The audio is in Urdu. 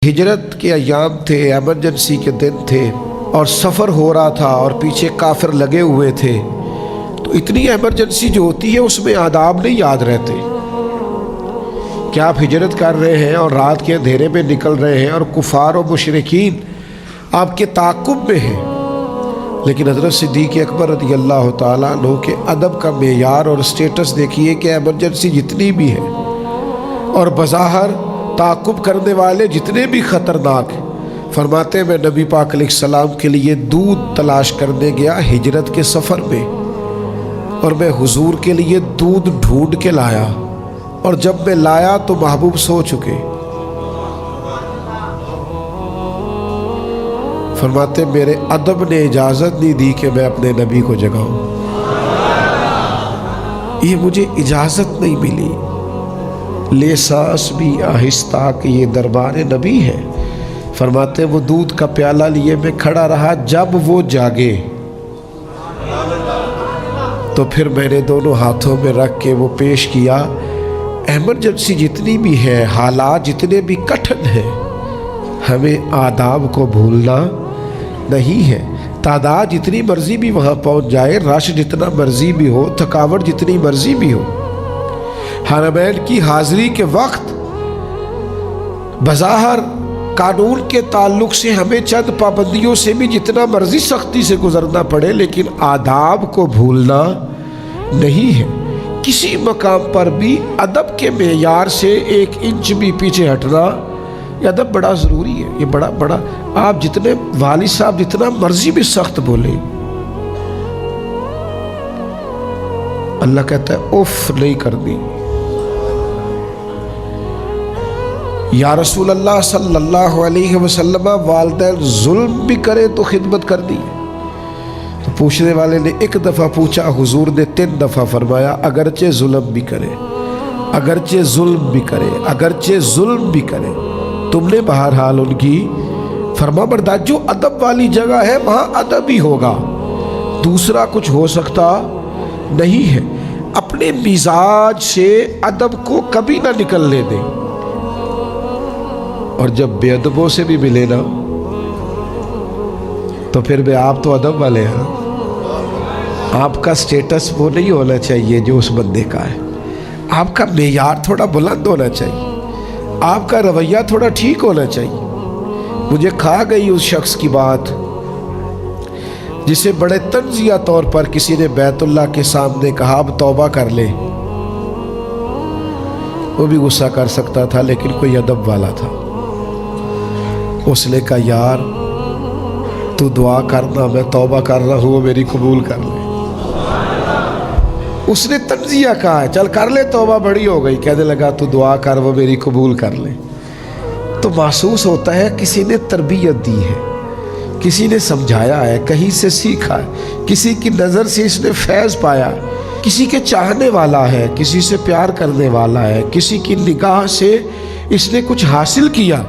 ہجرت کے ایام تھے، ایمرجنسی کے دن تھے اور سفر ہو رہا تھا اور پیچھے کافر لگے ہوئے تھے، تو اتنی ایمرجنسی جو ہوتی ہے اس میں آداب نہیں یاد رہتے کہ آپ ہجرت کر رہے ہیں اور رات کے اندھیرے میں نکل رہے ہیں اور کفار و مشرکین آپ کے تعاقب میں ہیں۔ لیکن حضرت صدیق اکبر رضی اللہ تعالیٰ عنہ کے ادب کا معیار اور سٹیٹس دیکھیے کہ ایمرجنسی جتنی بھی ہے اور بظاہر تعاقب کرنے والے جتنے بھی خطرناک ہیں، فرماتے میں نبی پاک علیہ السلام کے لیے دودھ تلاش کرنے گیا ہجرت کے سفر میں، اور میں حضور کے لیے دودھ ڈھونڈ کے لایا، اور جب میں لایا تو محبوب سو چکے۔ فرماتے میرے ادب نے اجازت نہیں دی کہ میں اپنے نبی کو جگاؤں، یہ مجھے اجازت نہیں ملی۔ لے سانس بھی آہستہ کہ یہ دربار نبی ہے۔ فرماتے وہ دودھ کا پیالہ لیے میں کھڑا رہا، جب وہ جاگے تو پھر میں نے دونوں ہاتھوں میں رکھ کے وہ پیش کیا۔ ایمرجنسی جتنی بھی ہے، حالات جتنے بھی کٹھن ہیں، ہمیں آداب کو بھولنا نہیں ہے۔ تعداد جتنی مرضی بھی وہاں پہنچ جائے، رش جتنا مرضی بھی ہو، تھکاوٹ جتنی مرضی بھی ہو، حرمین کی حاضری کے وقت بظاہر قانون کے تعلق سے ہمیں چند پابندیوں سے بھی جتنا مرضی سختی سے گزرنا پڑے، لیکن آداب کو بھولنا نہیں ہے۔ کسی مقام پر بھی ادب کے معیار سے 1 انچ بھی پیچھے ہٹنا، یہ ادب بڑا ضروری ہے۔ یہ بڑا آپ جتنے والد صاحب جتنا مرضی بھی سخت بولیں، اللہ کہتا ہے اف نہیں کرنی۔ یا رسول اللہ صلی اللہ علیہ وسلم، والدین ظلم بھی کرے تو خدمت کر دی؟ تو پوچھنے والے نے 1 دفعہ پوچھا، حضور نے 3 دفعہ فرمایا اگرچہ ظلم بھی کرے، اگرچہ ظلم بھی کرے، اگرچہ ظلم بھی کرے، تم نے بہرحال ان کی فرما بردار۔ جو ادب والی جگہ ہے وہاں ادب ہی ہوگا، دوسرا کچھ ہو سکتا نہیں ہے۔ اپنے مزاج سے ادب کو کبھی نہ نکلنے دیں، اور جب بے ادبوں سے بھی ملے نا تو پھر بھی آپ تو ادب والے ہیں، آپ کا سٹیٹس وہ نہیں ہونا چاہیے جو اس بندے کا ہے، آپ کا معیار تھوڑا بلند ہونا چاہیے، آپ کا رویہ تھوڑا ٹھیک ہونا چاہیے۔ مجھے کھا گئی اس شخص کی بات جسے بڑے طنزیہ طور پر کسی نے بیت اللہ کے سامنے کہا اب توبہ کر لے۔ وہ بھی غصہ کر سکتا تھا لیکن کوئی ادب والا تھا، اس نے کہا یار تو دعا کرنا، میں توبہ کر رہا ہوں، وہ میری قبول کر لے۔ اس نے طنزیہ کہا ہے چل کر لے توبہ، بڑی ہو گئی، کہنے لگا تو دعا کر وہ میری قبول کر لے۔ تو محسوس ہوتا ہے کسی نے تربیت دی ہے، کسی نے سمجھایا ہے، کہیں سے سیکھا ہے، کسی کی نظر سے اس نے فیض پایا، کسی کے چاہنے والا ہے، کسی سے پیار کرنے والا ہے، کسی کی نگاہ سے اس نے کچھ حاصل کیا۔